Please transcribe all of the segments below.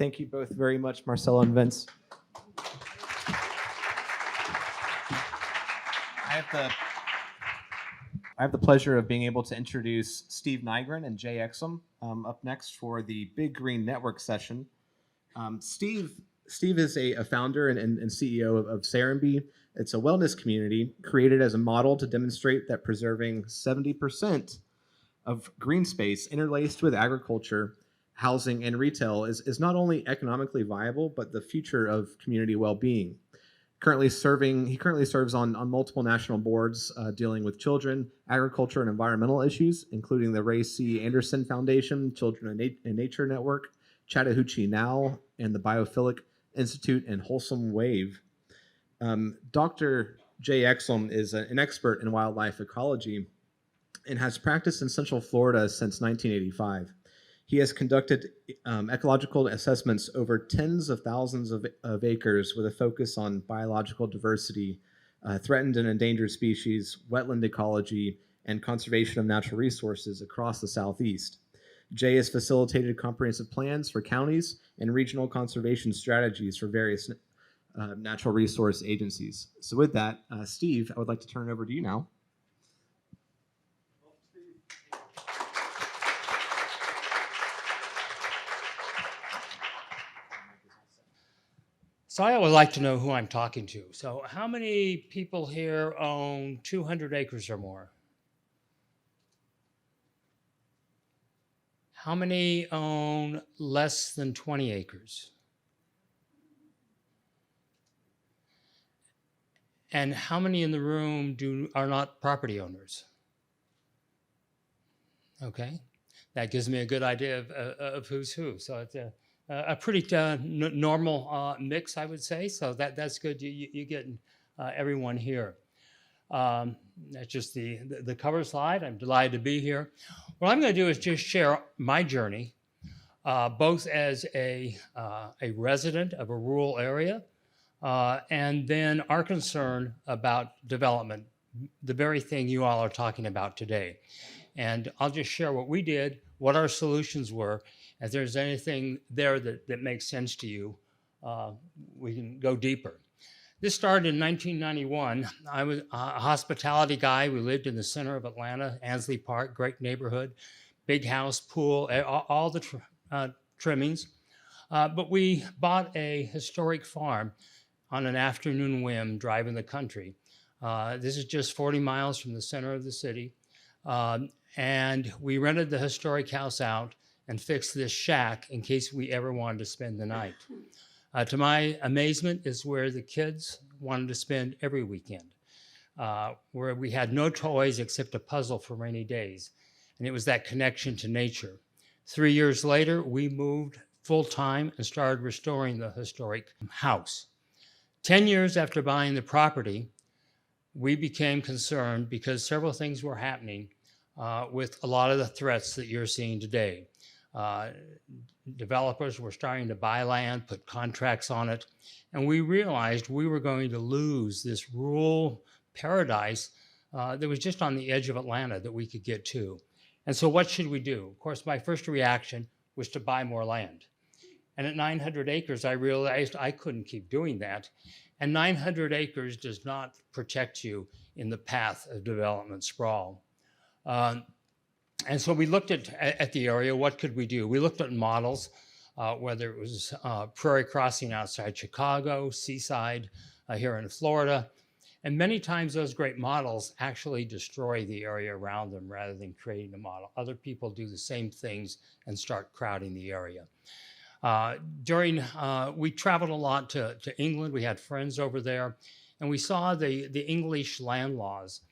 Thank you both very much, Marcelo and Vince. I have the pleasure of being able to introduce Steve Nygren and Jay Exum up next for the Big Green Network session. Steve is a founder and CEO of Serenbe. It's a wellness community created as a model to demonstrate that preserving 70% of green space interlaced with agriculture, housing, and retail is not only economically viable, but the future of community well-being. He currently serves on multiple national boards dealing with children, agriculture, and environmental issues, including the Ray C. Anderson Foundation, Children in Nature Network, Chattahoochee Now, and the Biophilic Institute and Wholesome Wave. Dr. Jay Exum is an expert in wildlife ecology and has practiced in Central Florida since 1985. He has conducted ecological assessments over tens of thousands of acres with a focus on biological diversity, threatened and endangered species, wetland ecology, and conservation of natural resources across the Southeast. Jay has facilitated comprehensive plans for counties and regional conservation strategies for various natural resource agencies. So with that, Steve, I would like to turn it over to you now. So I would like to know who I'm talking to. So how many people here own 200 acres or more? How many own less than 20 acres? And how many in the room are not property owners? Okay, that gives me a good idea of who's who. So it's a pretty normal mix, I would say. So that's good. You get everyone here. That's just the cover slide. I'm delighted to be here. What I'm going to do is just share my journey, both as a resident of a rural area, and then our concern about development, the very thing you all are talking about today. And I'll just share what we did, what our solutions were. If there's anything there that makes sense to you, we can go deeper. This started in 1991. I was a hospitality guy. We lived in the center of Atlanta, Ansley Park, great neighborhood, big house, pool, all the trimmings. But we bought a historic farm on an afternoon whim driving the country. This is just 40 miles from the center of the city. And we rented the historic house out and fixed this shack in case we ever wanted to spend the night. To my amazement, is where the kids wanted to spend every weekend, where we had no toys except a puzzle for rainy days. And it was that connection to nature. 3 years later, we moved full-time and started restoring the historic house. 10 years after buying the property, we became concerned because several things were happening with a lot of the threats that you're seeing today. Developers were starting to buy land, put contracts on it, and we realized we were going to lose this rural paradise that was just on the edge of Atlanta that we could get to. And so what should we do? Of course, my first reaction was to buy more land. And at 900 acres, I realized I couldn't keep doing that. And 900 acres does not protect you in the path of development sprawl. And so we looked at the area. What could we do? We looked at models, whether it was Prairie Crossing outside Chicago, Seaside here in Florida. And many times those great models actually destroy the area around them rather than creating a model. Other people do the same things and start crowding the area. We traveled a lot to England. We had friends over there. And we saw the English land laws,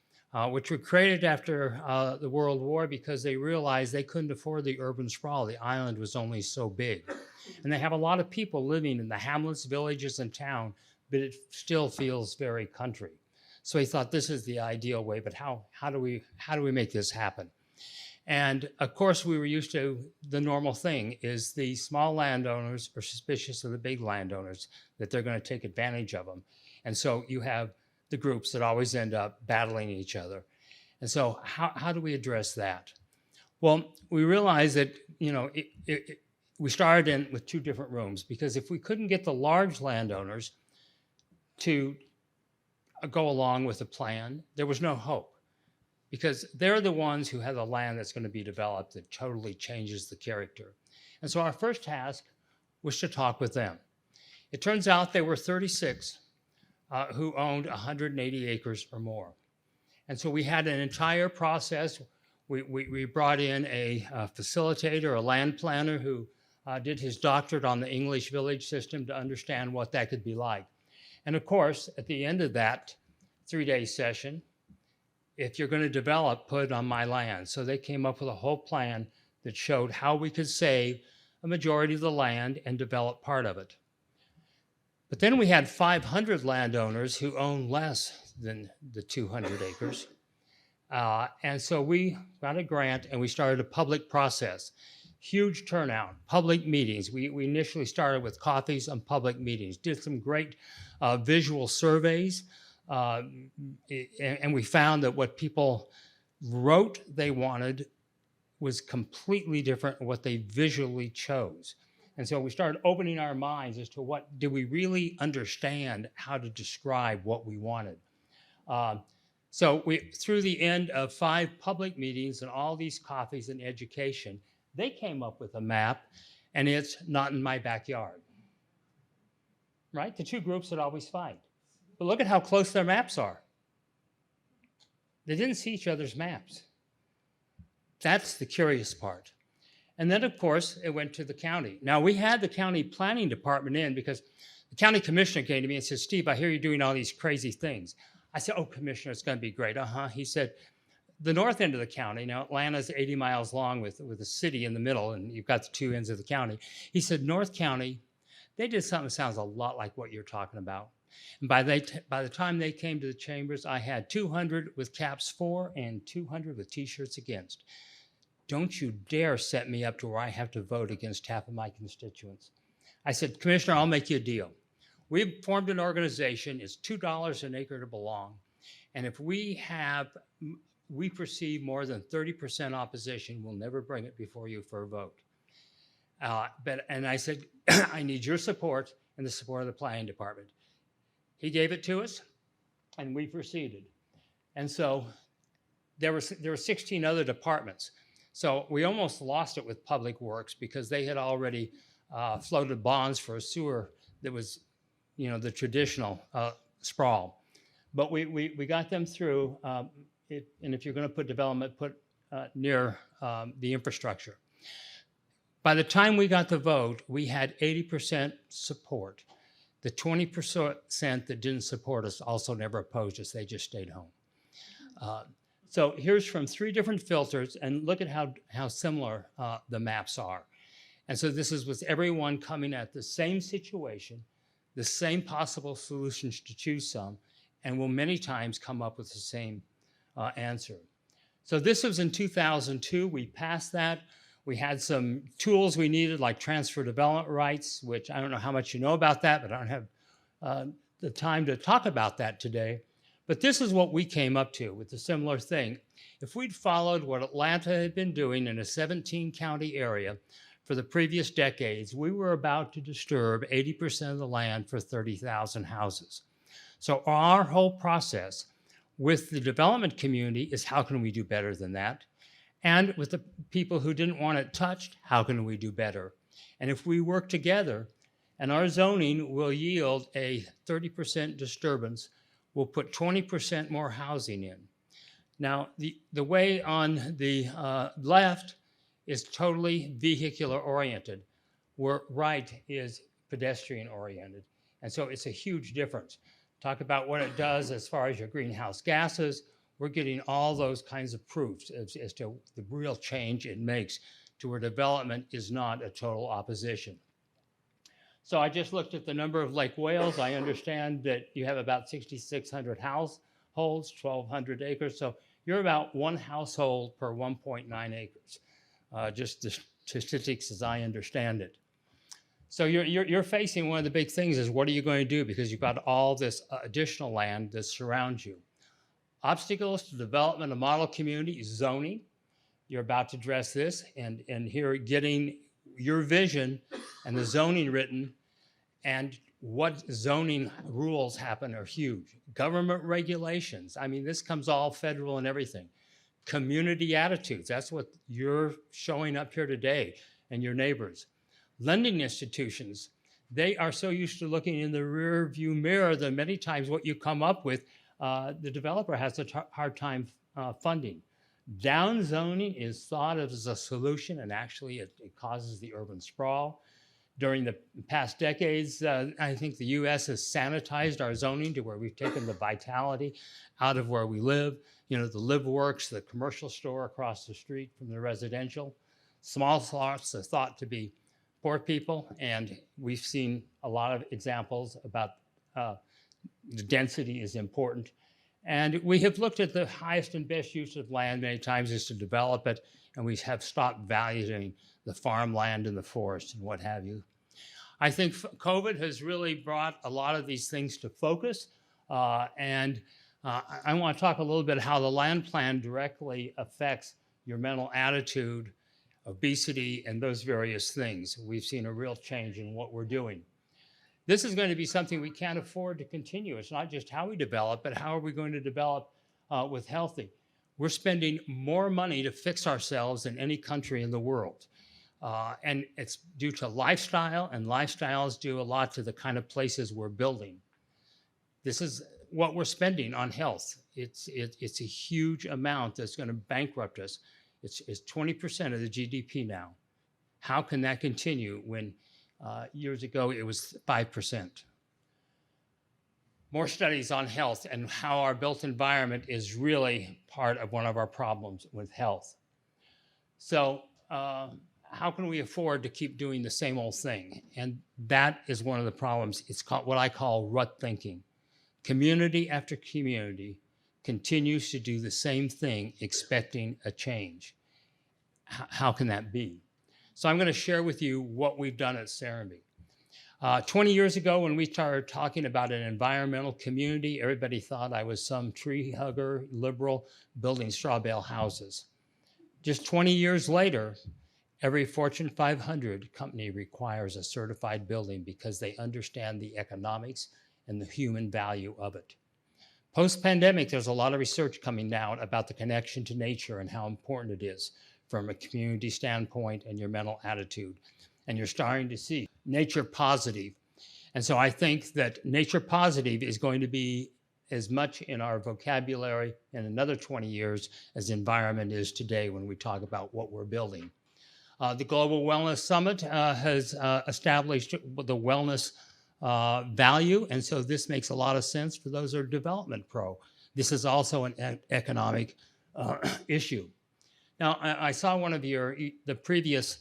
which were created after the World War because they realized they couldn't afford the urban sprawl. The island was only so big. And they have a lot of people living in the hamlets, villages, and town, but it still feels very country. So he thought this is the ideal way, but how do we make this happen? And of course, we were used to the normal thing is the small landowners are suspicious of the big landowners, that they're going to take advantage of them. And so you have the groups that always end up battling each other. And so how do we address that? Well, we realize that, we started in with 2 different rooms, because if we couldn't get the large landowners to go along with the plan, there was no hope, because they're the ones who have the land that's going to be developed that totally changes the character. And so our first task was to talk with them. It turns out there were 36 who owned 180 acres or more. And so we had an entire process. We brought in a facilitator, a land planner who did his doctorate on the English village system to understand what that could be like. And of course, at the end of that 3-day session, if you're going to develop, put it on my land. So they came up with a whole plan that showed how we could save a majority of the land and develop part of it. But then we had 500 landowners who owned less than the 200 acres. And so we got a grant and we started a public process. Huge turnout, public meetings. We initially started with coffees and public meetings, did some great visual surveys, and we found that what people wrote they wanted was completely different from what they visually chose. And so we started opening our minds as to what did we really understand how to describe what we wanted. So through the end of 5 public meetings and all these coffees and education, they came up with a map, and it's not in my backyard. Right? The 2 groups would always fight. But look at how close their maps are. They didn't see each other's maps. That's the curious part. And then, of course, it went to the county. Now, we had the county planning department in because the county commissioner came to me and said, "Steve, I hear you're doing all these crazy things." I said, "Oh, Commissioner, it's going to be great." He said, "The north end of the county," now Atlanta's 80 miles long with a city in the middle, and you've got the 2 ends of the county. He said, "North County, they did something that sounds a lot like what you're talking about." And by the time they came to the chambers, I had 200 with caps for and 200 with T-shirts against. Don't you dare set me up to where I have to vote against half of my constituents. I said, "Commissioner, I'll make you a deal. We've formed an organization. It's $2 an acre to belong. And if we perceive more than 30% opposition, we'll never bring it before you for a vote." And I said, "I need your support and the support of the planning department." He gave it to us, and we proceeded. And so there were 16 other departments. So we almost lost it with Public Works because they had already floated bonds for a sewer that was, the traditional sprawl. But we got them through, and if you're going to put development, put near the infrastructure. By the time we got the vote, we had 80% support. The 20% that didn't support us also never opposed us. They just stayed home. So here's from 3 different filters, and look at how similar the maps are. And so this is with everyone coming at the same situation, the same possible solutions to choose some, and will many times come up with the same answer. So this was in 2002. We passed that. We had some tools we needed, like transfer development rights, which I don't know how much you know about that, but I don't have the time to talk about that today. But this is what we came up to with a similar thing. If we'd followed what Atlanta had been doing in a 17-county area for the previous decades, we were about to disturb 80% of the land for 30,000 houses. So our whole process with the development community is, how can we do better than that? And with the people who didn't want it touched, how can we do better? And if we work together, and our zoning will yield a 30% disturbance, we'll put 20% more housing in. Now, the way on the left is totally vehicular oriented, where right is pedestrian oriented. And so it's a huge difference. Talk about what it does as far as your greenhouse gases. We're getting all those kinds of proofs as to the real change it makes to where development is not a total opposition. So I just looked at the number of Lake Wales. I understand that you have about 6,600 households, 1,200 acres. So you're about 1 household per 1.9 acres, just the statistics as I understand it. So you're facing one of the big things is, what are you going to do? Because you've got all this additional land that surrounds you. Obstacles to development of model community, zoning. You're about to address this, and here getting your vision and the zoning written and what zoning rules happen are huge. Government regulations, I mean, this comes all federal and everything. Community attitudes, that's what you're showing up here today and your neighbors. Lending institutions, they are so used to looking in the rear view mirror that many times what you come up with, the developer has a hard time funding. Down zoning is thought of as a solution, and actually it causes the urban sprawl. During the past decades, I think the US has sanitized our zoning to where we've taken the vitality out of where we live. You know, the LiveWorks, the commercial store across the street from the residential. Small slots are thought to be poor people, and we've seen a lot of examples about the density is important. And we have looked at the highest and best use of land many times is to develop it, and we have stopped valuing the farmland and the forest and what have you. I think COVID has really brought a lot of these things to focus, and I want to talk a little bit how the land plan directly affects your mental attitude, obesity, and those various things. We've seen a real change in what we're doing. This is going to be something we can't afford to continue. It's not just how we develop, but how are we going to develop with healthy. We're spending more money to fix ourselves than any country in the world. And it's due to lifestyle, and lifestyles do a lot to the kind of places we're building. This is what we're spending on health. It's a huge amount that's going to bankrupt us. It's 20% of the GDP now. How can that continue when years ago it was 5%? More studies on health and how our built environment is really part of one of our problems with health. So how can we afford to keep doing the same old thing? And that is one of the problems. It's called what I call rut thinking. Community after community continues to do the same thing, expecting a change. How can that be? So I'm going to share with you what we've done at Serenbe. 20 years ago, when we started talking about an environmental community, everybody thought I was some tree hugger liberal building straw bale houses. Just 20 years later, every Fortune 500 company requires a certified building because they understand the economics and the human value of it. Post-pandemic, there's a lot of research coming out about the connection to nature and how important it is from a community standpoint and your mental attitude. And you're starting to see nature positive. And so I think that nature positive is going to be as much in our vocabulary in another 20 years as environment is today when we talk about what we're building. The Global Wellness Summit has established the wellness value, and so this makes a lot of sense for those who are development pro. This is also an economic issue. Now, I saw one of the previous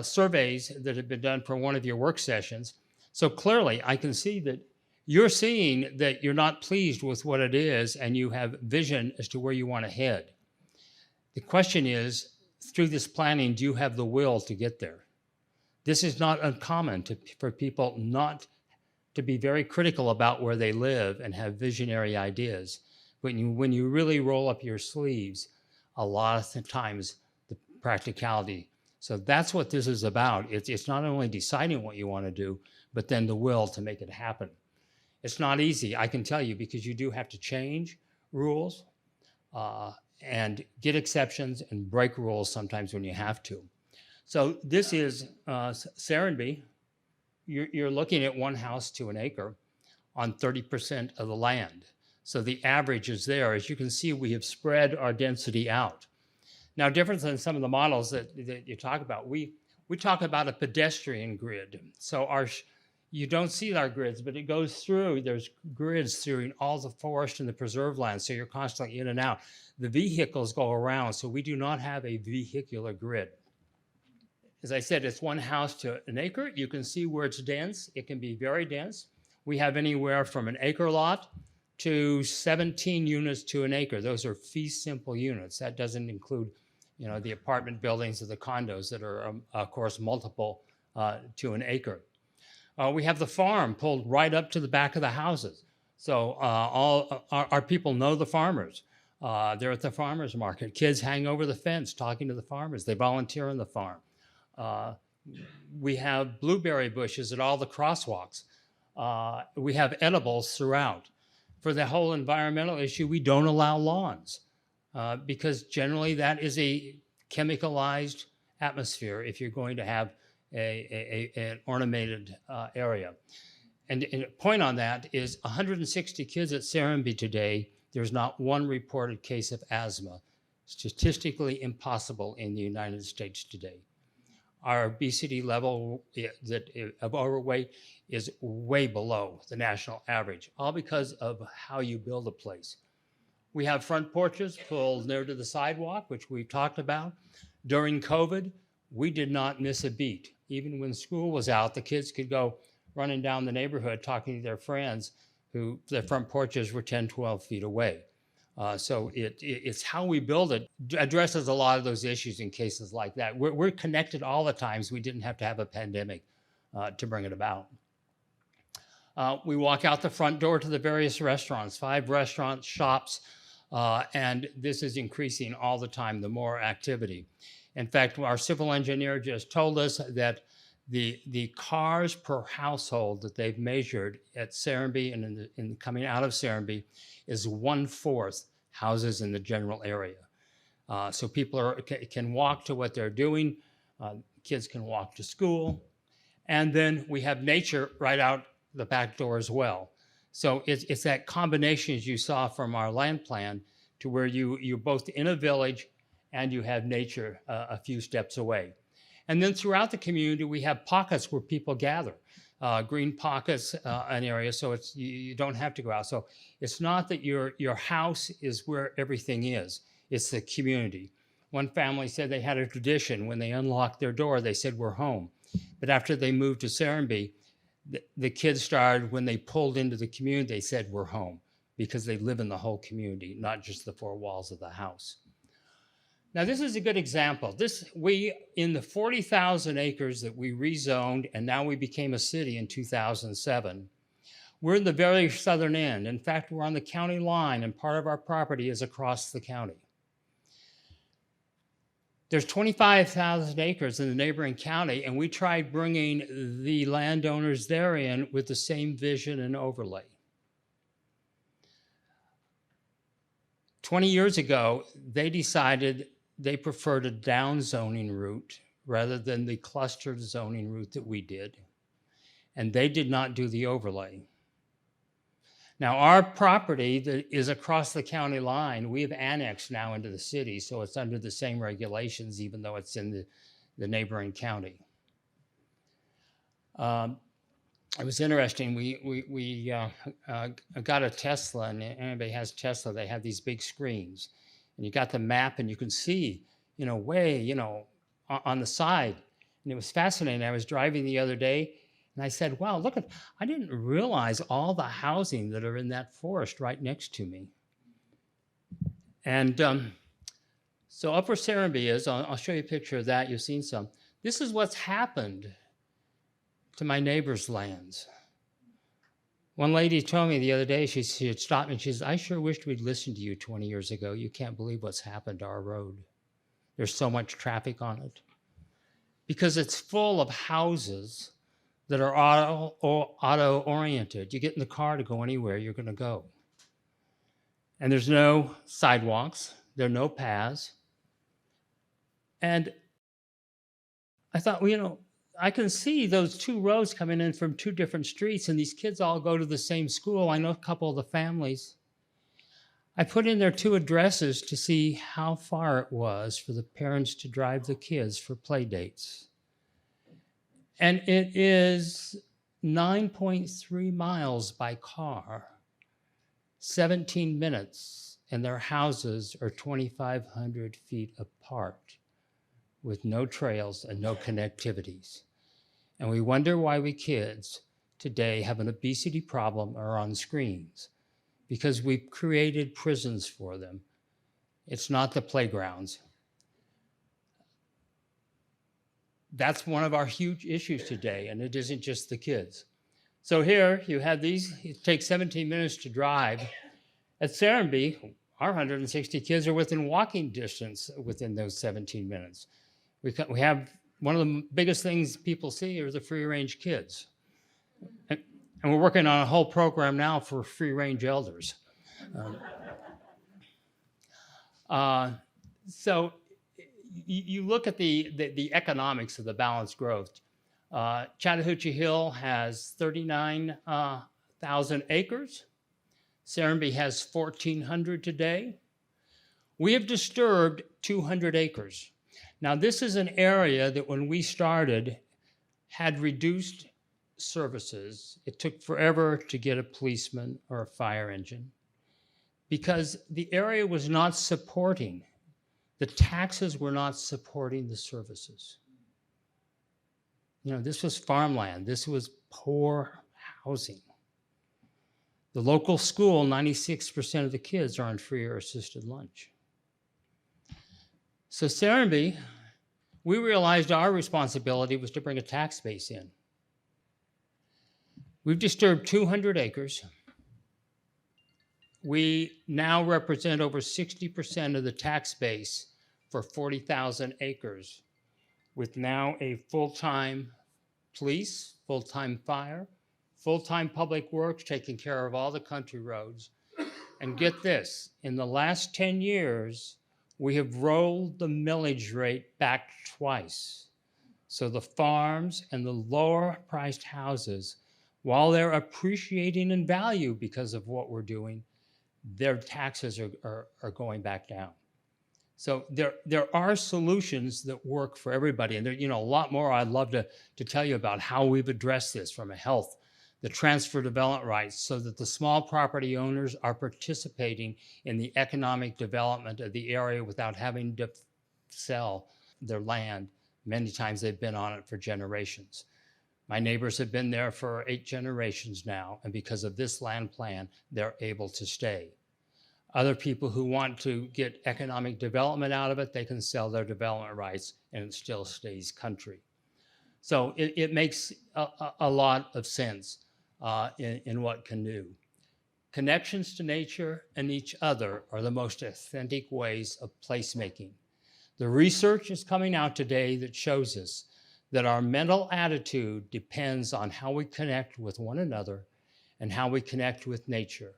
surveys that had been done for one of your work sessions. So clearly, I can see that you're seeing that you're not pleased with what it is, and you have vision as to where you want to head. The question is, through this planning, do you have the will to get there? This is not uncommon for people not to be very critical about where they live and have visionary ideas. When you really roll up your sleeves, a lot of the times the practicality. So that's what this is about. It's not only deciding what you want to do, but then the will to make it happen. It's not easy, I can tell you, because you do have to change rules and get exceptions and break rules sometimes when you have to. So this is Serenbe. You're looking at 1 house to an acre on 30% of the land. So the average is there. As you can see, we have spread our density out. Now, different than some of the models that you talk about, we talk about a pedestrian grid. So you don't see our grids, but it goes through, there's grids through all the forest and the preserve land, so you're constantly in and out. The vehicles go around, so we do not have a vehicular grid. As I said, it's 1 house to an acre. You can see where it's dense. It can be very dense. We have anywhere from an acre lot to 17 units to an acre. Those are fee simple units. That doesn't include, the apartment buildings or the condos that are, of course, multiple to an acre. We have the farm pulled right up to the back of the houses. So all our people know the farmers. They're at the farmers market. Kids hang over the fence talking to the farmers. They volunteer on the farm. We have blueberry bushes at all the crosswalks. We have edibles throughout. For the whole environmental issue, we don't allow lawns because generally that is a chemicalized atmosphere if you're going to have an ornamented area. And a point on that is 160 kids at Serenbe today, there's not one reported case of asthma. Statistically impossible in the United States today. Our obesity level of overweight is way below the national average, all because of how you build a place. We have front porches pulled near to the sidewalk, which we've talked about. During COVID, we did not miss a beat. Even when school was out, the kids could go running down the neighborhood talking to their friends who their front porches were 10, 12 feet away. So it's how we build it addresses a lot of those issues in cases like that. We're connected all the times. We didn't have to have a pandemic to bring it about. We walk out the front door to the various restaurants, 5 restaurants, shops, and this is increasing all the time, the more activity. In fact, our civil engineer just told us that the cars per household that they've measured at Serenbe and in coming out of Serenbe is 1/4 houses in the general area. So people can walk to what they're doing. Kids can walk to school. And then we have nature right out the back door as well. So it's that combination, as you saw from our land plan, to where you're both in a village and you have nature a few steps away. And then throughout the community, we have pockets where people gather, green pockets, an area, so you don't have to go out. So it's not that your house is where everything is, it's the community. One family said they had a tradition. When they unlocked their door, they said, "We're home." But after they moved to Serenbe, the kids started, when they pulled into the community, they said, "We're home," because they live in the whole community, not just the 4 walls of the house. Now, this is a good example. In the 40,000 acres that we rezoned, and now we became a city in 2007, we're in the very southern end. In fact, we're on the county line, and part of our property is across the county. There's 25,000 acres in the neighboring county, and we tried bringing the landowners there in with the same vision and overlay. 20 years ago, they decided they preferred a down zoning route rather than the clustered zoning route that we did. And they did not do the overlay. Now, our property that is across the county line, we have annexed now into the city, so it's under the same regulations, even though it's in the neighboring county. It was interesting. We got a Tesla, and anybody has Tesla, they have these big screens. And you got the map, and you can see, way, on the side. And it was fascinating. I was driving the other day, and I said, "Wow, look I didn't realize all the housing that are in that forest right next to me." And so up where Serenbe is, I'll show you a picture of that. You've seen some. This is what's happened to my neighbor's lands. One lady told me the other day, she had stopped me, and she says, "I sure wished we'd listened to you 20 years ago. You can't believe what's happened to our road. There's so much traffic on it." Because it's full of houses that are auto-oriented. You get in the car to go anywhere you're going to go. And there's no sidewalks. There are no paths. And I thought, I can see those 2 roads coming in from 2 different streets, and these kids all go to the same school. I know a couple of the families. I put in their 2 addresses to see how far it was for the parents to drive the kids for play dates. And it is 9.3 miles by car, 17 minutes, and their houses are 2,500 feet apart, with no trails and no connectivities. And we wonder why we kids today have an obesity problem or on screens, because we've created prisons for them. It's not the playgrounds. That's one of our huge issues today, and it isn't just the kids. So here you have these, it takes 17 minutes to drive. At Serenbe, our 160 kids are within walking distance within those 17 minutes. We have one of the biggest things people see are the free-range kids. And we're working on a whole program now for free-range elders. So you look at the economics of the balanced growth. Chattahoochee Hill has 39,000 acres. Serenbe has 1,400 today. We have disturbed 200 acres. Now, this is an area that when we started had reduced services. It took forever to get a policeman or a fire engine because the area was not supporting, the taxes were not supporting the services. You know, this was farmland. This was poor housing. The local school, 96% of the kids are on free or assisted lunch. So Serenbe, we realized our responsibility was to bring a tax base in. We've disturbed 200 acres. We now represent over 60% of the tax base for 40,000 acres, with now a full-time police, full-time fire, full-time public works taking care of all the country roads. And get this, in the last 10 years, we have rolled the millage rate back twice. So the farms and the lower priced houses, while they're appreciating in value because of what we're doing, their taxes are going back down. So there are solutions that work for everybody. And there, you know, a lot more I'd love to tell you about how we've addressed this from a health, the transfer development rights, so that the small property owners are participating in the economic development of the area without having to sell their land. Many times they've been on it for generations. My neighbors have been there for 8 generations now, and because of this land plan, they're able to stay. Other people who want to get economic development out of it, they can sell their development rights and it still stays country. So it makes a lot of sense in what can do. Connections to nature and each other are the most authentic ways of placemaking. The research is coming out today that shows us that our mental attitude depends on how we connect with one another and how we connect with nature.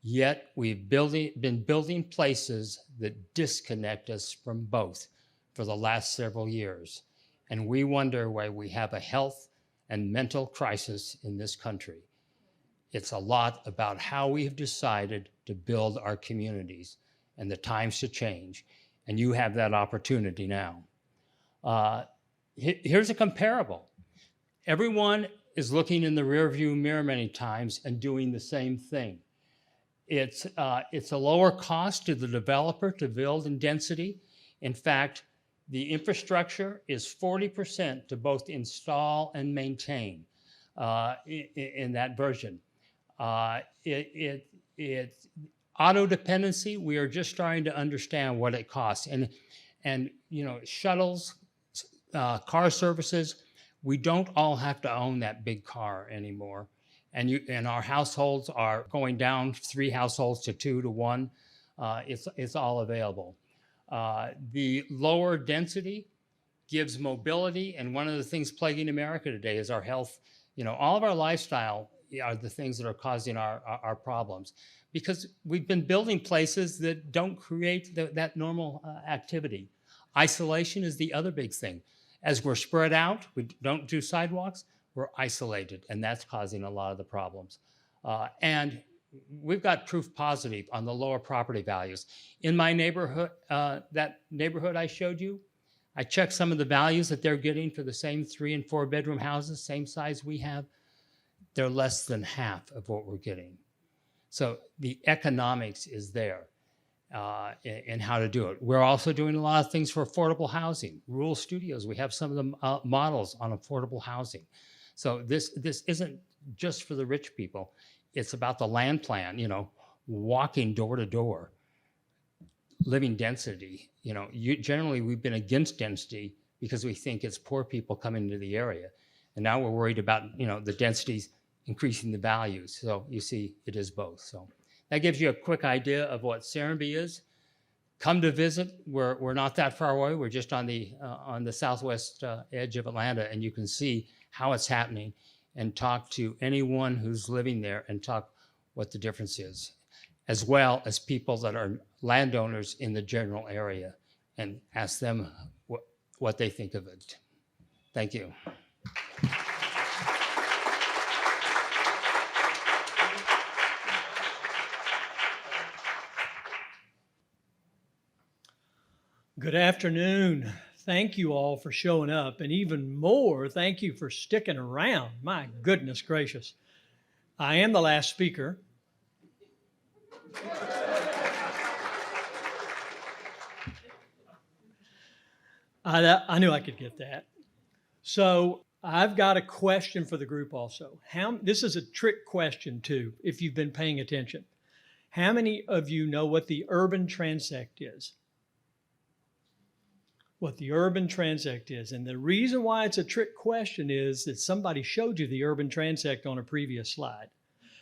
Yet we've been building places that disconnect us from both for the last several years. And we wonder why we have a health and mental crisis in this country. It's a lot about how we have decided to build our communities and the times to change. And you have that opportunity now. Here's a comparable. Everyone is looking in the rearview mirror many times and doing the same thing. It's a lower cost to the developer to build in density. In fact, the infrastructure is 40% to both install and maintain in that version. Auto dependency, we are just trying to understand what it costs. And you know, shuttles, car services, we don't all have to own that big car anymore. And our households are going down 3 households to 2 to 1. It's all available. The lower density gives mobility, and one of the things plaguing America today is our health. You know, all of our lifestyle are the things that are causing our problems, because we've been building places that don't create that normal activity. Isolation is the other big thing. As we're spread out, we don't do sidewalks, we're isolated, and that's causing a lot of the problems. And we've got proof positive on the lower property values. In my neighborhood, that neighborhood I showed you, I checked some of the values that they're getting for the same 3 and 4 bedroom houses, same size we have. They're less than half of what we're getting. So the economics is there in how to do it. We're also doing a lot of things for affordable housing. Rural studios, we have some of the models on affordable housing. So this isn't just for the rich people. It's about the land plan, you know, walking door to door, living density. You know, generally we've been against density because we think it's poor people coming into the area. And now we're worried about, you know, the densities increasing the values. So you see, it is both. So that gives you a quick idea of what Serenbe is. come to visit. We're not that far away. We're just on the southwest edge of Atlanta, and you can see how it's happening and talk to anyone who's living there and talk what the difference is, as well as people that are landowners in the general area, and ask them what they think of it. Thank you. Good afternoon. Thank you all for showing up, and even more, thank you for sticking around. My goodness gracious. I am the last speaker. I knew I could get that. So I've got a question for the group also. This is a trick question too, if you've been paying attention. How many of you know what the urban transect is? What the urban transect is. And the reason why it's a trick question is that somebody showed you the urban transect on a previous slide.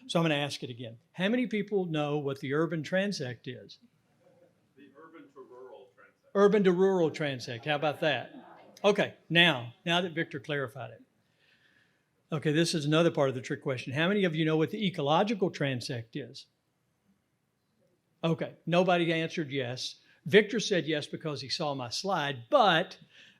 So I'm going to ask it again. How many people know what the urban transect is? The urban to rural transect. Urban to rural transect. How about that? Okay, now that Victor clarified it. Okay, this is another part of the trick question. How many of you know what the ecological transect is? Okay, nobody answered yes. Victor said yes because he saw my slide, but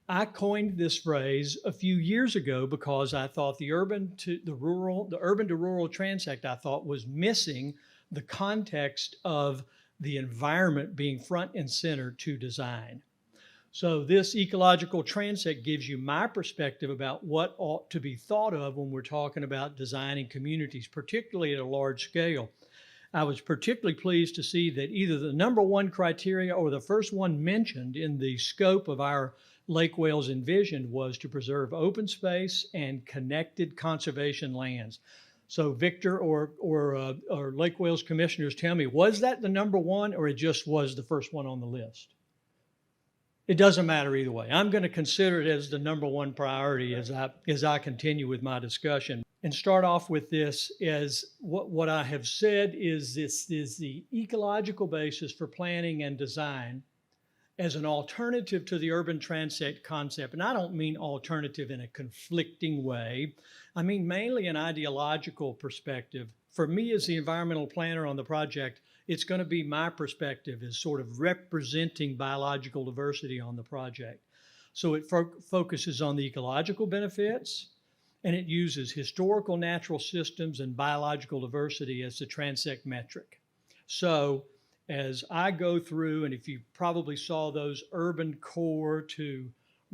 I coined this phrase a few years ago because I thought the urban to rural transect, I thought, was missing the context of the environment being front and center to design. So this ecological transect gives you my perspective about what ought to be thought of when we're talking about designing communities, particularly at a large scale. I was particularly pleased to see that either the number one criteria or the first one mentioned in the scope of our Lake Wales Envisioned was to preserve open space and connected conservation lands. So Victor or Lake Wales commissioners, tell me, was that the number one or it just was the first one on the list? It doesn't matter either way. I'm going to consider it as the number one priority as I continue with my discussion. And start off with this as what I have said is this is the ecological basis for planning and design as an alternative to the urban transect concept. And I don't mean alternative in a conflicting way. I mean mainly an ideological perspective. For me as the environmental planner on the project, it's going to be my perspective as sort of representing biological diversity on the project. So it focuses on the ecological benefits, and it uses historical natural systems and biological diversity as the transect metric. So as I go through, and if you probably saw those urban core to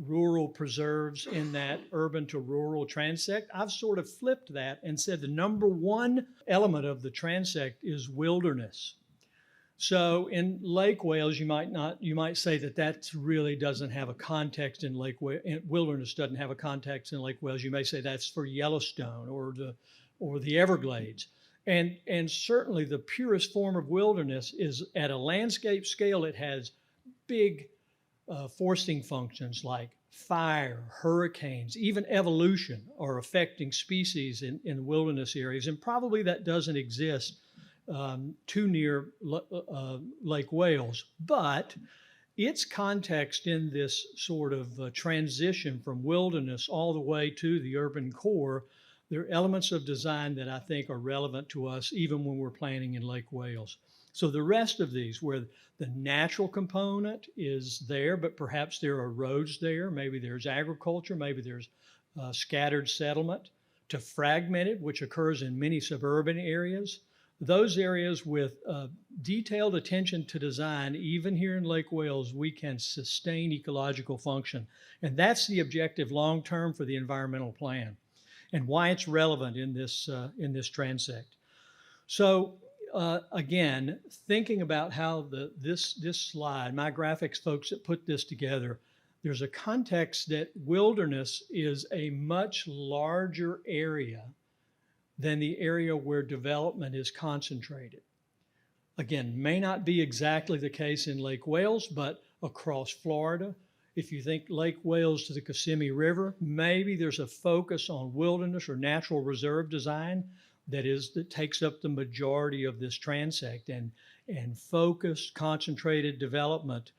rural preserves in that urban to rural transect, I've sort of flipped that and said the number one element of the transect is wilderness. So in Lake Wales, you might say that really doesn't have a context in Lake Wales. Wilderness doesn't have a context in Lake Wales. You may say that's for Yellowstone or the Everglades. And certainly the purest form of wilderness is at a landscape scale. It has big forcing functions like fire, hurricanes, even evolution are affecting species in wilderness areas. And probably that doesn't exist too near Lake Wales, but its context in this sort of transition from wilderness all the way to the urban core, there are elements of design that I think are relevant to us even when we're planning in Lake Wales. So the rest of these, where the natural component is there, but perhaps there are roads there, maybe there's agriculture, maybe there's scattered settlement, to fragmented, which occurs in many suburban areas. Those areas with detailed attention to design, even here in Lake Wales, we can sustain ecological function. And that's the objective long-term for the environmental plan and why it's relevant in this transect. So again, thinking about how this slide, my graphics folks that put this together, there's a context that wilderness is a much larger area than the area where development is concentrated. Again, may not be exactly the case in Lake Wales, but across Florida, if you think Lake Wales to the Kissimmee River, maybe there's a focus on wilderness or natural reserve design, that takes up the majority of this transect, and focused, concentrated development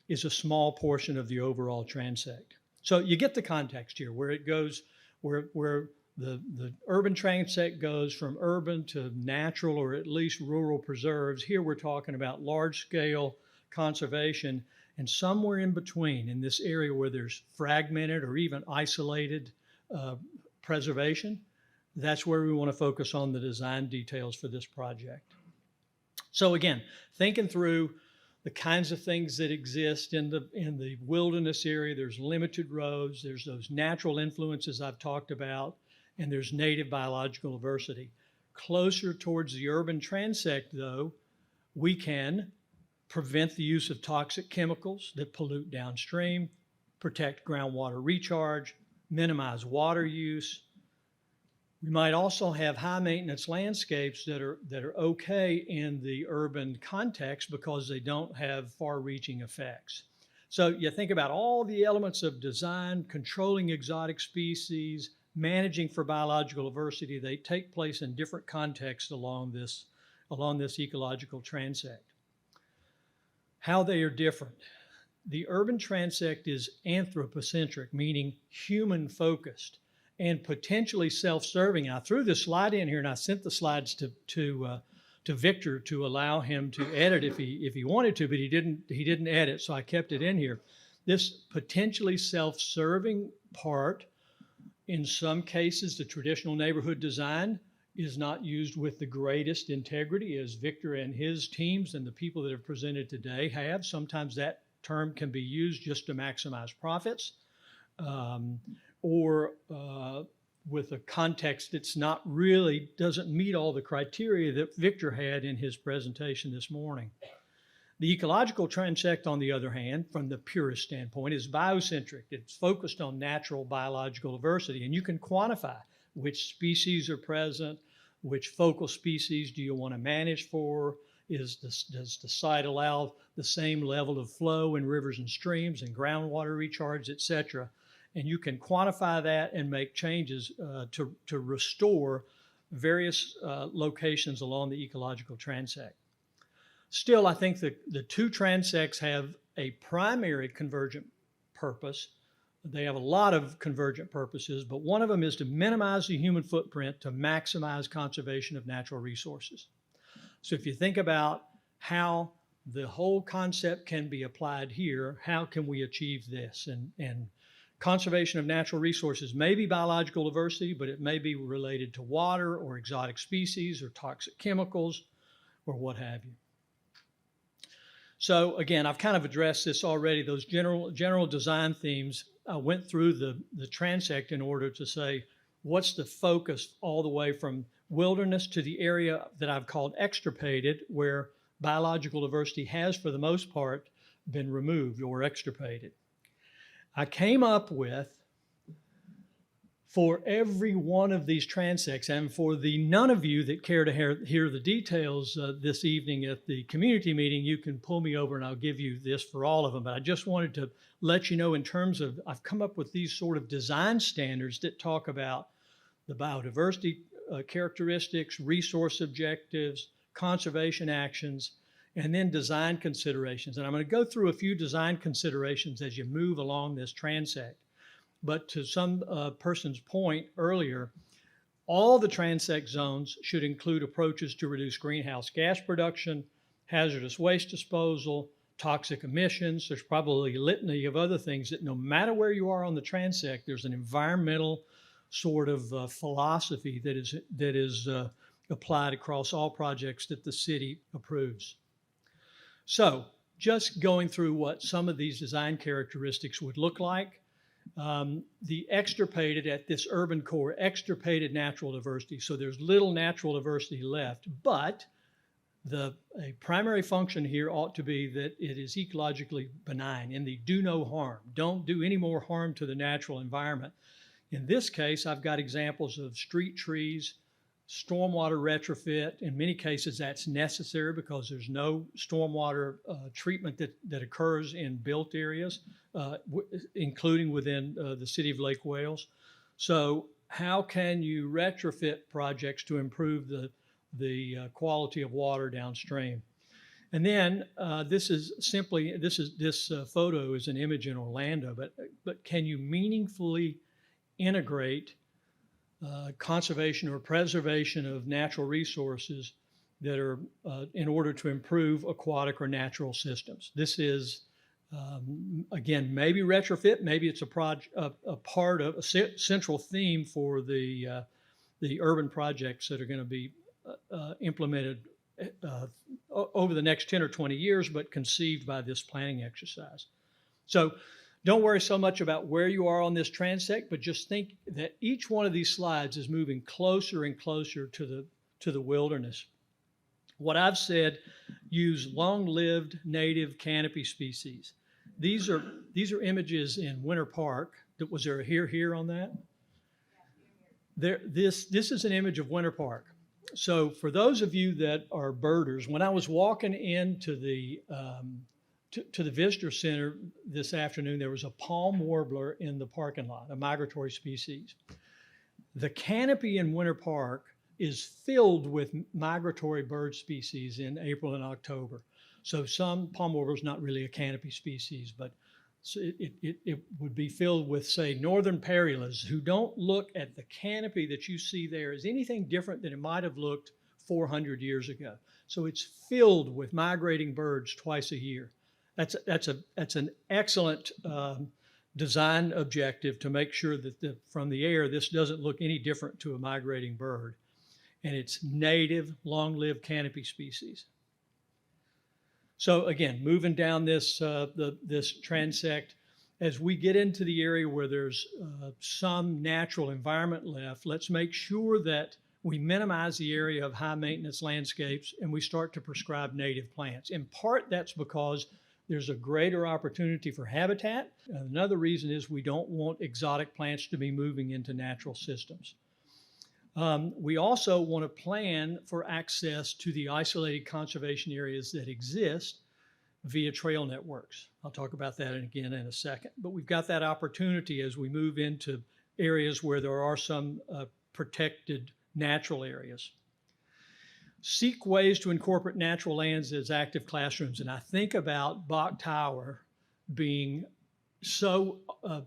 is a small portion of the overall transect. So you get the context here, where it goes, where the urban transect goes from urban to natural or at least rural preserves. Here we're talking about large-scale conservation, and somewhere in between, in this area where there's fragmented or even isolated preservation, that's where we want to focus on the design details for this project. So again, thinking through the kinds of things that exist in the wilderness area, there's limited roads, there's those natural influences I've talked about, and there's native biological diversity. Closer towards the urban transect, though, we can prevent the use of toxic chemicals that pollute downstream, protect groundwater recharge, minimize water use. We might also have high maintenance landscapes that are okay in the urban context because they don't have far-reaching effects. So you think about all the elements of design, controlling exotic species, managing for biological diversity. They take place in different contexts along this ecological transect. How they are different. The urban transect is anthropocentric, meaning human-focused and potentially self-serving. I threw this slide in here, and I sent the slides to Victor to allow him to edit if he wanted to, but he didn't edit, so I kept it in here. This potentially self-serving part, in some cases, the traditional neighborhood design is not used with the greatest integrity, as Victor and his teams and the people that have presented today have. Sometimes that term can be used just to maximize profits, or with a context that's not really, doesn't meet all the criteria that Victor had in his presentation this morning. The ecological transect, on the other hand, from the purist standpoint, is biocentric. It's focused on natural biological diversity, and you can quantify which species are present, which focal species do you want to manage for, does the site allow the same level of flow in rivers and streams and groundwater recharge, et cetera. And you can quantify that and make changes to restore various locations along the ecological transect. Still, I think the two transects have a primary convergent purpose. They have a lot of convergent purposes, but one of them is to minimize the human footprint to maximize conservation of natural resources. So if you think about how the whole concept can be applied here, how can we achieve this? And conservation of natural resources may be biological diversity, but it may be related to water or exotic species or toxic chemicals or what have you. So again, I've kind of addressed this already. Those general design themes, I went through the transect in order to say, what's the focus all the way from wilderness to the area that I've called extirpated, where biological diversity has, for the most part, been removed or extirpated. I came up with, for every one of these transects, and for the none of you that care to hear the details this evening at the community meeting, you can pull me over and I'll give you this for all of them. But I just wanted to let you know, in terms of, I've come up with these sort of design standards that talk about the biodiversity characteristics, resource objectives, conservation actions, and then design considerations. And I'm going to go through a few design considerations as you move along this transect. But to some person's point earlier, all the transect zones should include approaches to reduce greenhouse gas production, hazardous waste disposal, toxic emissions. There's probably a litany of other things that, no matter where you are on the transect, there's an environmental sort of philosophy that is applied across all projects that the city approves. So just going through what some of these design characteristics would look like. The extirpated, at this urban core, extirpated natural diversity. So there's little natural diversity left, but a primary function here ought to be that it is ecologically benign, in the do no harm. Don't do any more harm to the natural environment. In this case, I've got examples of street trees, stormwater retrofit. In many cases, that's necessary because there's no stormwater treatment that occurs in built areas, including within the city of Lake Wales. So how can you retrofit projects to improve the quality of water downstream? And then this photo is an image in Orlando, but can you meaningfully integrate conservation or preservation of natural resources that are in order to improve aquatic or natural systems? This is again, maybe retrofit, maybe it's a part of a central theme for the urban projects that are going to be implemented over the next 10 or 20 years, but conceived by this planning exercise. So don't worry so much about where you are on this transect, but just think that each one of these slides is moving closer and closer to the wilderness. What I've said, use long-lived native canopy species. These are images in Winter Park. Was there a here on that? This is an image of Winter Park. So for those of you that are birders, when I was walking into the to the visitor center this afternoon, there was a palm warbler in the parking lot, a migratory species. The canopy in Winter Park is filled with migratory bird species in April and October. So some palm warbler is not really a canopy species, but it would be filled with, say, northern perillas, who don't look at the canopy that you see there as anything different than it might have looked 400 years ago. So it's filled with migrating birds twice a year. That's an excellent design objective to make sure that from the air, this doesn't look any different to a migrating bird. And it's native, long-lived canopy species. So again, moving down this transect, as we get into the area where there's some natural environment left, let's make sure that we minimize the area of high maintenance landscapes and we start to prescribe native plants. In part, that's because there's a greater opportunity for habitat. Another reason is we don't want exotic plants to be moving into natural systems. We also want to plan for access to the isolated conservation areas that exist via trail networks. I'll talk about that again in a second, but we've got that opportunity as we move into areas where there are some protected natural areas. Seek ways to incorporate natural lands as active classrooms. And I think about Bach Tower being so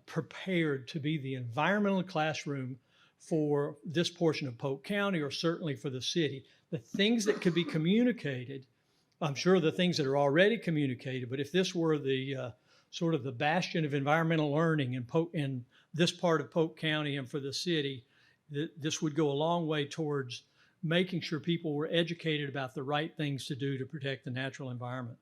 prepared to be the environmental classroom for this portion of Polk County, or certainly for the city. The things that could be communicated, I'm sure the things that are already communicated, but if this were the sort of the bastion of environmental learning in this part of Polk County and for the city, this would go a long way towards making sure people were educated about the right things to do to protect the natural environment.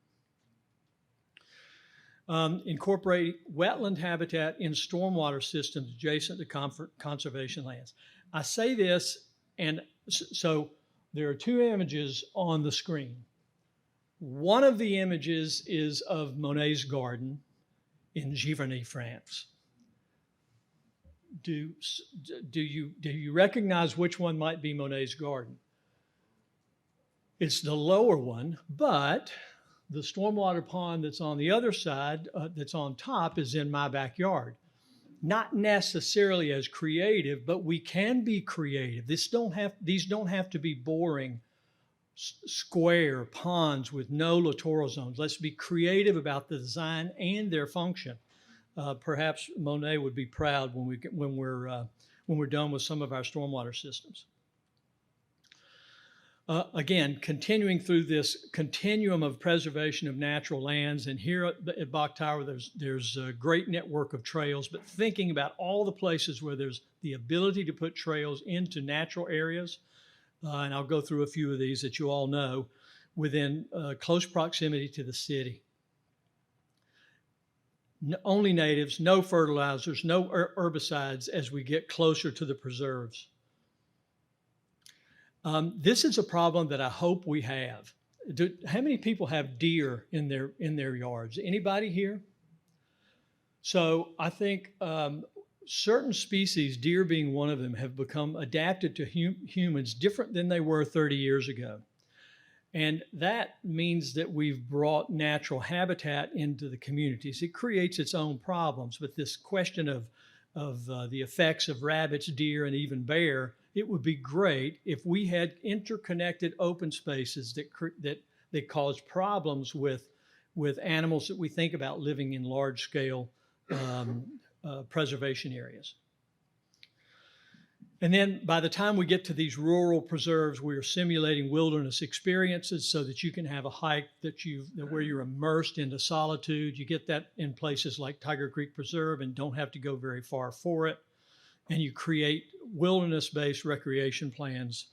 Incorporate wetland habitat in stormwater systems adjacent to conservation lands. I say this, and so there are two images on the screen. One of the images is of Monet's garden in Giverny, France. Do you recognize which one might be Monet's garden? It's the lower one, but the stormwater pond that's on the other side, that's on top, is in my backyard. Not necessarily as creative, but we can be creative. These don't have to be boring square ponds with no littoral zones. Let's be creative about the design and their function. Perhaps Monet would be proud when we're done with some of our stormwater systems. Again, continuing through this continuum of preservation of natural lands, and here at Bach Tower, there's a great network of trails, but thinking about all the places where there's the ability to put trails into natural areas, and I'll go through a few of these that you all know, within close proximity to the city. Only natives, no fertilizers, no herbicides as we get closer to the preserves. This is a problem that I hope we have. How many people have deer in their yards? Anybody here? So I think certain species, deer being one of them, have become adapted to humans different than they were 30 years ago. And that means that we've brought natural habitat into the communities. It creates its own problems, but this question of the effects of rabbits, deer, and even bear, it would be great if we had interconnected open spaces that cause problems with animals that we think about living in large scale preservation areas. And then by the time we get to these rural preserves, we are simulating wilderness experiences so that you can have a hike where you're immersed into solitude. You get that in places like Tiger Creek Preserve and don't have to go very far for it. And you create wilderness-based recreation plans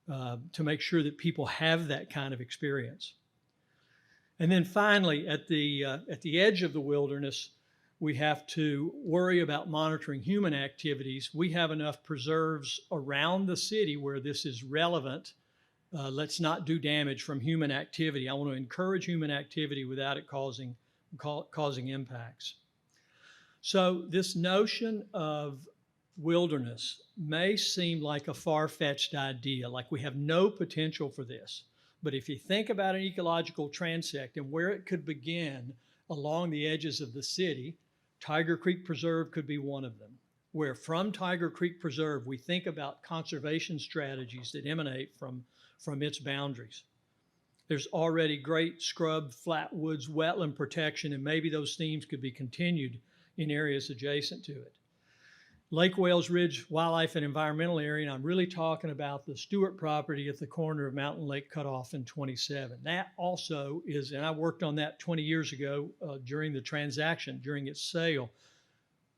to make sure that people have that kind of experience. And then finally, at the edge of the wilderness, we have to worry about monitoring human activities. We have enough preserves around the city where this is relevant. Let's not do damage from human activity. I want to encourage human activity without it causing impacts. So this notion of wilderness may seem like a far-fetched idea, like we have no potential for this. But if you think about an ecological transect and where it could begin along the edges of the city, Tiger Creek Preserve could be one of them, where from Tiger Creek Preserve, we think about conservation strategies that emanate from its boundaries. There's already great scrub, flatwoods, wetland protection, and maybe those themes could be continued in areas adjacent to it. Lake Wales Ridge Wildlife and Environmental Area, and I'm really talking about the Stewart property at the corner of Mountain Lake Cutoff and 27. That also is, and I worked on that 20 years ago during the transaction, during its sale.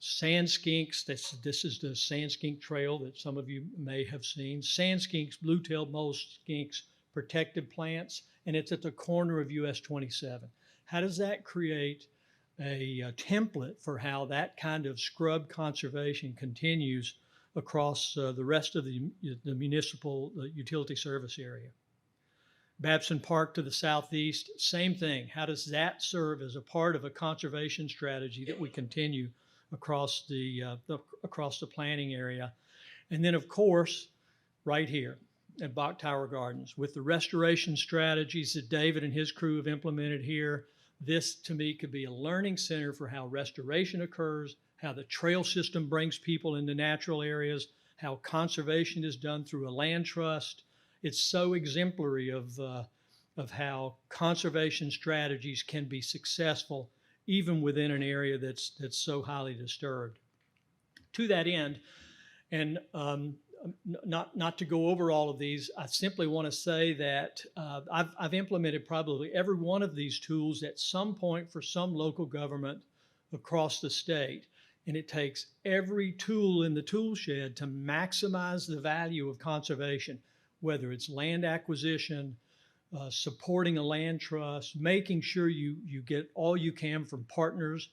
Sand skinks, this is the sand skink trail that some of you may have seen. Sand skinks, blue-tailed mole skinks, protected plants, and it's at the corner of US 27. How does that create a template for how that kind of scrub conservation continues across the rest of the municipal utility service area? Babson Park to the southeast, same thing. How does that serve as a part of a conservation strategy that we continue across the planning area? And then, of course, right here at Bach Tower Gardens, with the restoration strategies that David and his crew have implemented here, this, to me, could be a learning center for how restoration occurs, how the trail system brings people into natural areas, how conservation is done through a land trust. It's so exemplary of how conservation strategies can be successful even within an area that's so highly disturbed. To that end, and not to go over all of these, I simply want to say that I've implemented probably every one of these tools at some point for some local government across the state. And it takes every tool in the tool shed to maximize the value of conservation, whether it's land acquisition, supporting a land trust, making sure you get all you can from partners,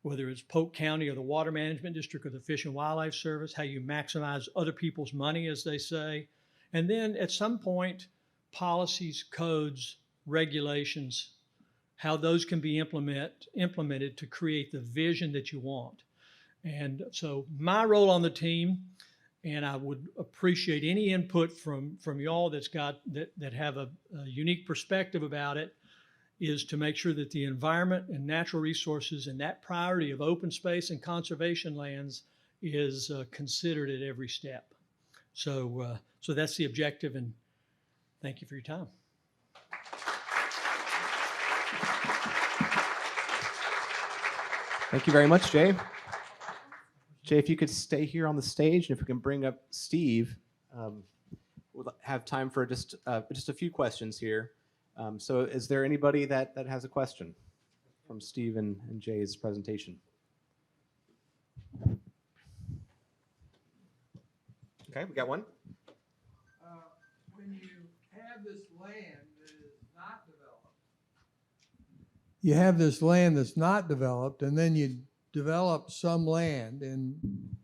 whether it's Polk County or the Water Management District or the Fish and Wildlife Service, how you maximize other people's money, as they say. And then at some point, policies, codes, regulations, how those can be implemented to create the vision that you want. And so my role on the team, and I would appreciate any input from y'all that have a unique perspective about it, is to make sure that the environment and natural resources and that priority of open space and conservation lands is considered at every step. So that's the objective, and thank you for your time. Thank you very much, Jay. Jay, if you could stay here on the stage, and if we can bring up Steve, we'll have time for just a few questions here. So is there anybody that has a question from Steve and Jay's presentation? Okay, we got one. When you have this land that is not developed, you have this land that's not developed, and then you develop some land in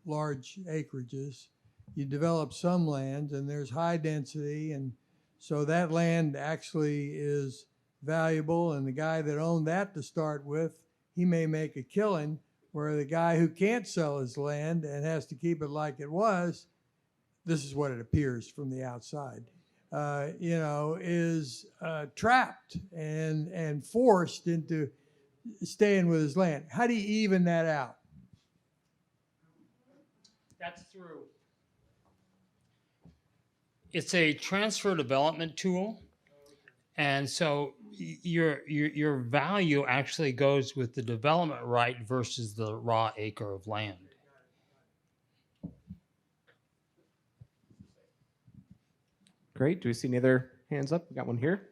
large acreages. You develop some lands, and there's high density, and so that land actually is valuable, and the guy that owned that to start with, he may make a killing, where the guy who can't sell his land and has to keep it like it was, this is what it appears from the outside, is trapped and forced into staying with his land. How do you even that out? That's through. It's a transfer development tool. And so your value actually goes with the development right versus the raw acre of land. Great. Do we see any other hands up? We got one here.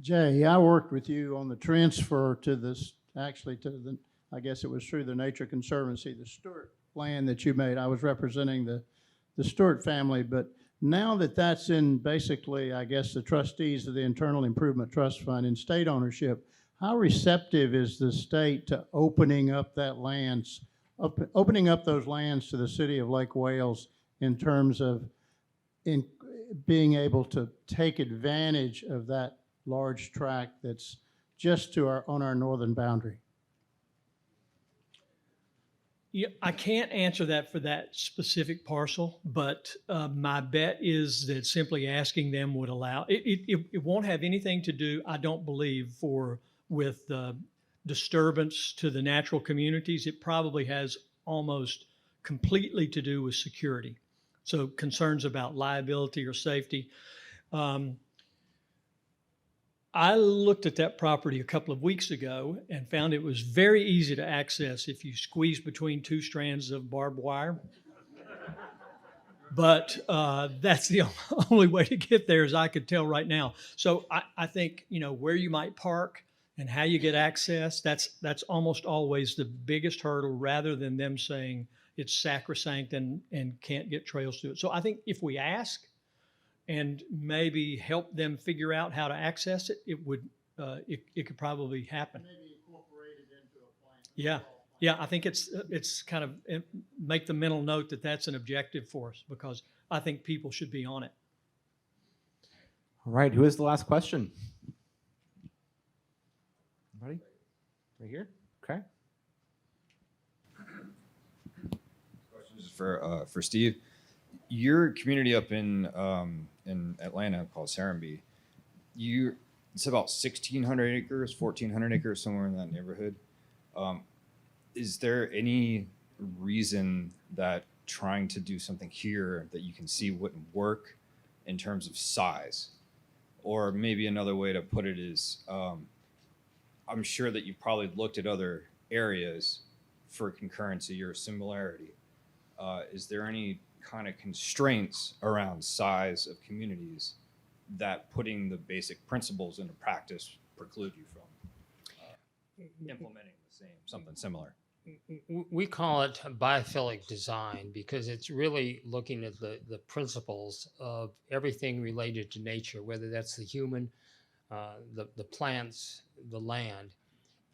Jay, I worked with you on the transfer to this, actually to the, I guess it was through the Nature Conservancy, the Stewart land that you made. I was representing the Stewart family, but now that that's in basically, I guess, the trustees of the Internal Improvement Trust Fund in state ownership, how receptive is the state to opening up that lands, opening up those lands to the city of Lake Wales in terms of being able to take advantage of that large tract that's just to on our northern boundary? Yeah, I can't answer that for that specific parcel, but my bet is that simply asking them would allow, it won't have anything to do, I don't believe, with disturbance to the natural communities. It probably has almost completely to do with security. So concerns about liability or safety. I looked at that property a couple of weeks ago and found it was very easy to access if you squeeze between two strands of barbed wire. But that's the only way to get there, as I could tell right now. So I think, you know, where you might park and how you get access, that's almost always the biggest hurdle, rather than them saying it's sacrosanct and can't get trails to it. So I think if we ask and maybe help them figure out how to access it, it could probably happen. Maybe incorporate it into a plan. Yeah. Yeah, I think it's kind of make the mental note that that's an objective for us, because I think people should be on it. All right. Who is the last question? Anybody? Right here? Okay. Question is for Steve. Your community up in Atlanta called Serenbe, it's about 1,600 acres, 1,400 acres, somewhere in that neighborhood. Is there any reason that trying to do something here that you can see wouldn't work in terms of size? Or maybe another way to put it is, I'm sure that you've probably looked at other areas for concurrency or similarity. Is there any kind of constraints around size of communities that putting the basic principles into practice preclude you from implementing something similar? We call it biophilic design because it's really looking at the principles of everything related to nature, whether that's the human, the plants, the land.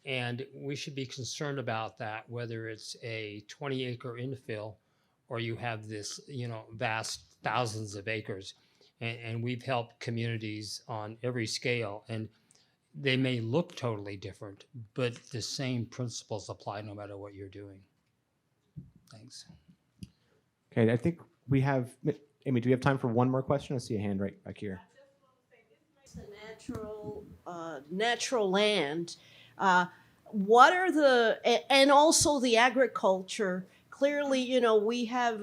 And we should be concerned about that, whether it's a 20-acre infill or you have this, vast thousands of acres. And we've helped communities on every scale. And they may look totally different, but the same principles apply no matter what you're doing. Thanks. Okay, I think we have, Amy, do we have time for one more question? I see a hand right back here. It's a natural land. What are and also the agriculture. Clearly, we have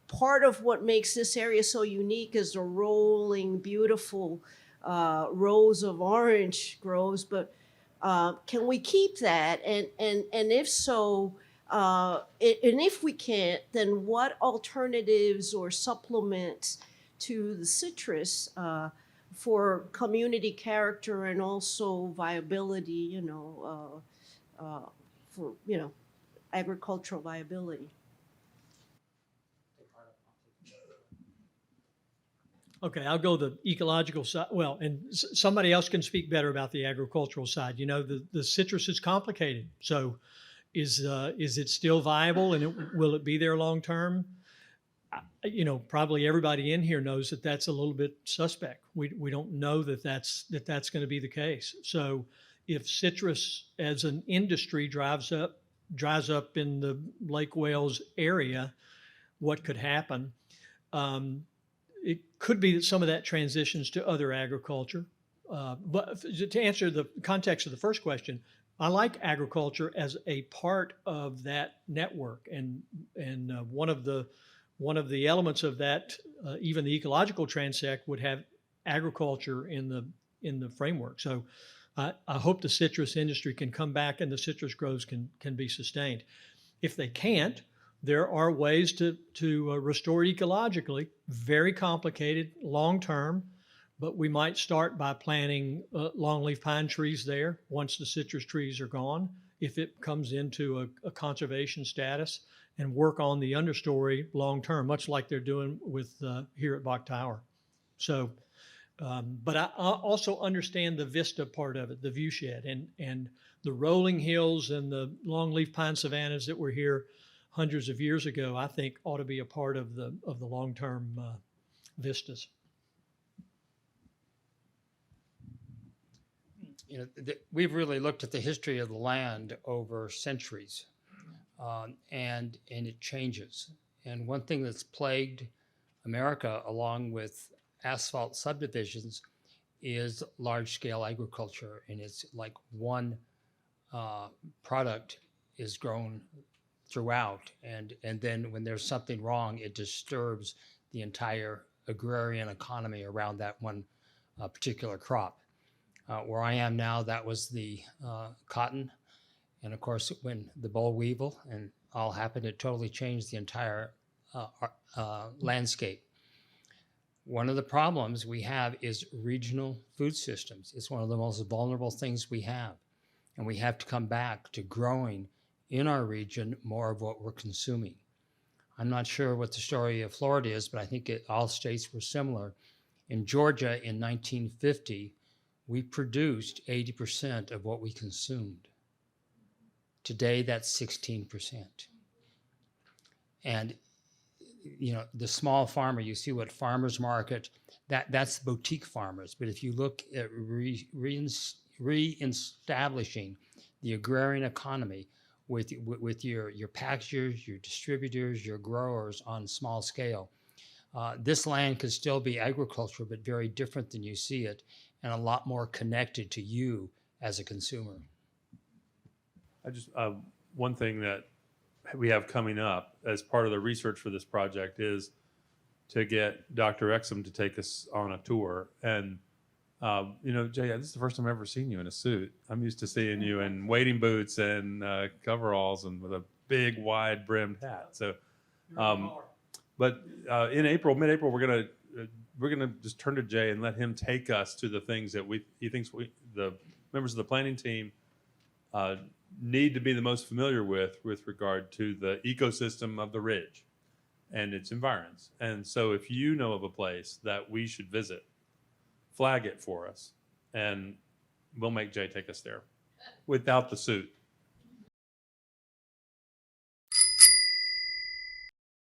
part of what makes this area so unique is the rolling, beautiful rows of orange groves, but can we keep that? And if so, and if we can't, then what alternatives or supplements to the citrus for community character and also viability, for agricultural viability? Okay, I'll go the ecological side. Well, and somebody else can speak better about the agricultural side. The citrus is complicated. So is it still viable, and will it be there long term? Probably everybody in here knows that that's a little bit suspect. We don't know that that's going to be the case. So if citrus as an industry dries up in the Lake Wales area, what could happen? It could be that some of that transitions to other agriculture. but to answer the context of the first question, I like agriculture as a part of that network, and one of the elements of that, even the ecological transect would have agriculture in the framework. So I hope the citrus industry can come back and the citrus groves can be sustained. If they can't, there are ways to restore ecologically. Very complicated, long term. But we might start by planting longleaf pine trees there once the citrus trees are gone, if it comes into a conservation status, and work on the understory long term, much like they're doing with here at Bach Tower. So, but I also understand the vista part of it, the view shed, and the rolling hills and the longleaf pine savannas that were here hundreds of years ago, I think ought to be a part of the long-term vistas. You know, we've really looked at the history of the land over centuries, and it changes. And one thing that's plagued America, along with asphalt subdivisions, is large-scale agriculture, and it's like one product is grown throughout, and then when there's something wrong, it disturbs the entire agrarian economy around that one particular crop. Where I am now, that was the cotton. And of course, when the boll weevil and all happened, it totally changed the entire landscape. One of the problems we have is regional food systems. It's one of the most vulnerable things we have. And we have to come back to growing in our region more of what we're consuming. I'm not sure what the story of Florida is, but I think all states were similar. In Georgia in 1950, we produced 80% of what we consumed. Today, that's 16%. And you know, the small farmer, you see what farmers market, that's boutique farmers. But if you look at reestablishing the agrarian economy with your packagers, your distributors, your growers on small scale, this land could still be agriculture, but very different than you see it, and a lot more connected to you as a consumer. I just, one thing that we have coming up as part of the research for this project is to get Dr. Exum to take us on a tour. And, you know, Jay, this is the first time I've ever seen you in a suit. I'm used to seeing you in wading boots and coveralls and with a big, wide brimmed hat. So, but in April, mid-April, we're gonna just turn to Jay and let him take us to the things that he thinks the members of the planning team need to be the most familiar with regard to the ecosystem of the ridge and its environs. And so if you know of a place that we should visit, flag it for us, and we'll make Jay take us there without the suit.